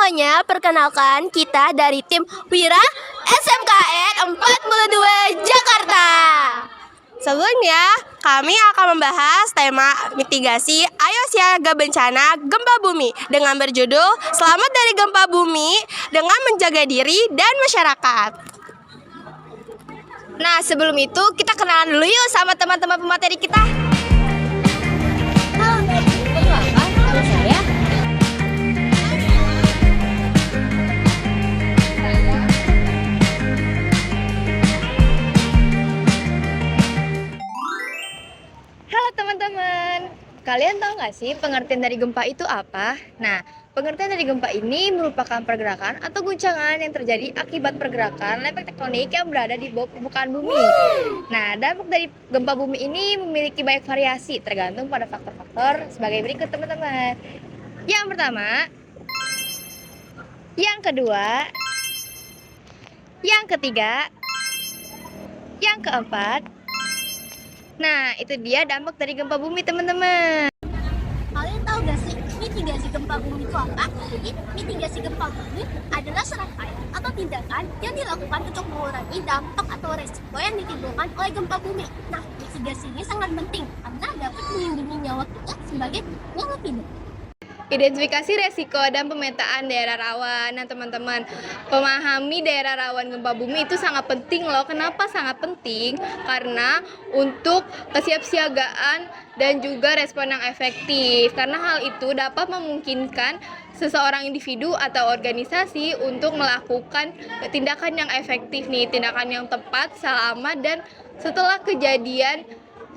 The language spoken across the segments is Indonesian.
semuanya, perkenalkan kita dari tim Wira SMKN 42 Jakarta. Sebelumnya, kami akan membahas tema mitigasi Ayo Siaga Bencana Gempa Bumi dengan berjudul Selamat dari Gempa Bumi dengan menjaga diri dan masyarakat. Nah, sebelum itu kita kenalan dulu yuk sama teman-teman pemateri kita. Halo, perkenalkan, nama saya. Halo teman-teman, kalian tahu nggak sih pengertian dari gempa itu apa? Nah, pengertian dari gempa ini merupakan pergerakan atau guncangan yang terjadi akibat pergerakan lempeng tektonik yang berada di bawah permukaan bumi. Nah, dampak dari gempa bumi ini memiliki banyak variasi tergantung pada faktor-faktor sebagai berikut teman-teman. Yang pertama, yang kedua, yang ketiga, yang keempat. Nah, itu dia dampak dari gempa bumi, teman-teman. Kalian tahu gak sih mitigasi gempa bumi itu apa? Jadi, mitigasi gempa bumi adalah serangkaian atau tindakan yang dilakukan untuk mengurangi dampak atau resiko yang ditimbulkan oleh gempa bumi. Nah, mitigasi ini sangat penting karena dapat melindungi nyawa kita sebagai makhluk hidup. Identifikasi resiko dan pemetaan daerah rawan. Nah teman-teman, memahami daerah rawan gempa bumi itu sangat penting loh. Kenapa sangat penting? Karena untuk kesiapsiagaan dan juga respon yang efektif. Karena hal itu dapat memungkinkan seseorang individu atau organisasi untuk melakukan tindakan yang efektif nih, tindakan yang tepat, selama dan setelah kejadian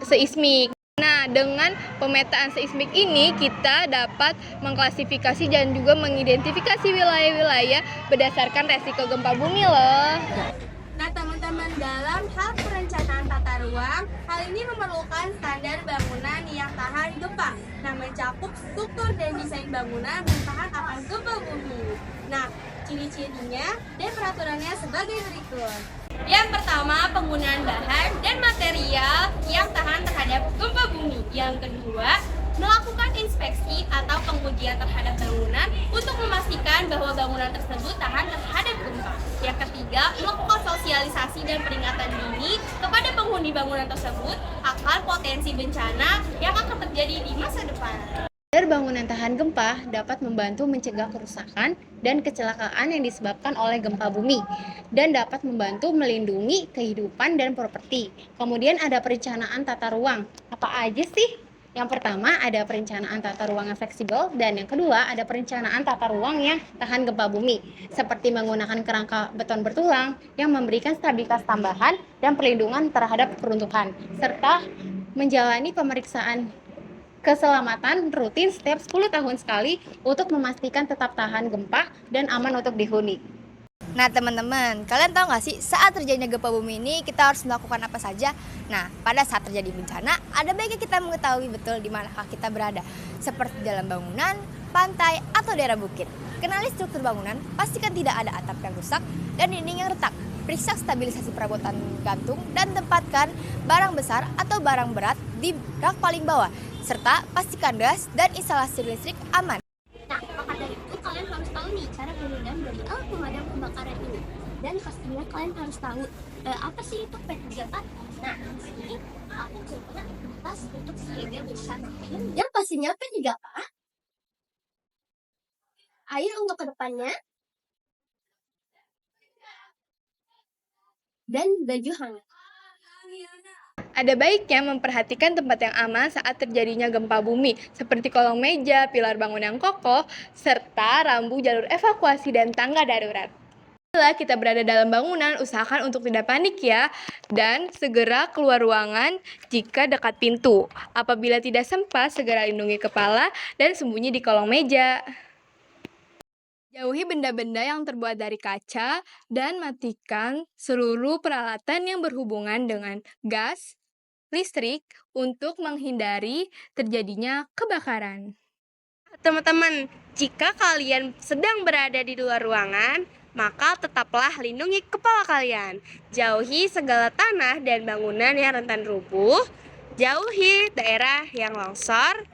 seismik. Nah, dengan pemetaan seismik ini kita dapat mengklasifikasi dan juga mengidentifikasi wilayah-wilayah berdasarkan resiko gempa bumi loh. Nah, teman-teman, dalam hal perencanaan tata ruang, hal ini memerlukan standar bangunan yang tahan gempa. Nah, mencakup struktur dan desain bangunan yang tahan akan gempa bumi. Nah, ciri-cirinya dan peraturannya sebagai berikut. Yang pertama, penggunaan bahan dan material yang tahan terhadap gempa bumi. Yang kedua, melakukan inspeksi atau pengujian terhadap bangunan untuk memastikan bahwa bangunan tersebut tahan terhadap gempa. Yang ketiga, melakukan sosialisasi dan peringatan dini kepada penghuni bangunan tersebut akan potensi bencana yang akan terjadi di masa depan. Bangunan tahan gempa dapat membantu mencegah kerusakan dan kecelakaan yang disebabkan oleh gempa bumi dan dapat membantu melindungi kehidupan dan properti. Kemudian ada perencanaan tata ruang. Apa aja sih? Yang pertama ada perencanaan tata ruang yang fleksibel dan yang kedua ada perencanaan tata ruang yang tahan gempa bumi seperti menggunakan kerangka beton bertulang yang memberikan stabilitas tambahan dan perlindungan terhadap keruntuhan serta menjalani pemeriksaan keselamatan rutin setiap 10 tahun sekali untuk memastikan tetap tahan gempa dan aman untuk dihuni. Nah teman-teman, kalian tahu nggak sih saat terjadinya gempa bumi ini kita harus melakukan apa saja? Nah, pada saat terjadi bencana, ada baiknya kita mengetahui betul di manakah kita berada, seperti dalam bangunan, pantai, atau daerah bukit. Kenali struktur bangunan, pastikan tidak ada atap yang rusak dan dinding yang retak. Periksa stabilisasi perabotan gantung dan tempatkan barang besar atau barang berat di rak paling bawah, serta pastikan gas dan instalasi listrik aman. Nah, maka dari itu kalian harus tahu nih cara penggunaan dari alat pemadam kebakaran ini. Dan pastinya kalian harus tahu apa sih itu P3K. Nah, di sini aku coba atas untuk siaga bencana. Yang pastinya P3K, air untuk kedepannya, dan baju hangat. Ada baiknya memperhatikan tempat yang aman saat terjadinya gempa bumi, seperti kolong meja, pilar bangun yang kokoh, serta rambu jalur evakuasi dan tangga darurat. Bila kita berada dalam bangunan, usahakan untuk tidak panik ya, dan segera keluar ruangan jika dekat pintu. Apabila tidak sempat, segera lindungi kepala dan sembunyi di kolong meja. Jauhi benda-benda yang terbuat dari kaca dan matikan seluruh peralatan yang berhubungan dengan gas, listrik untuk menghindari terjadinya kebakaran. Teman-teman, jika kalian sedang berada di luar ruangan, maka tetaplah lindungi kepala kalian. Jauhi segala tanah dan bangunan yang rentan rubuh, jauhi daerah yang longsor,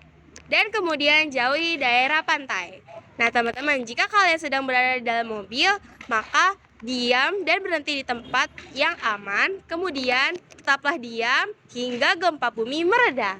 dan kemudian jauhi daerah pantai. Nah, teman-teman, jika kalian sedang berada di dalam mobil, maka diam dan berhenti di tempat yang aman. Kemudian, tetaplah diam hingga gempa bumi mereda.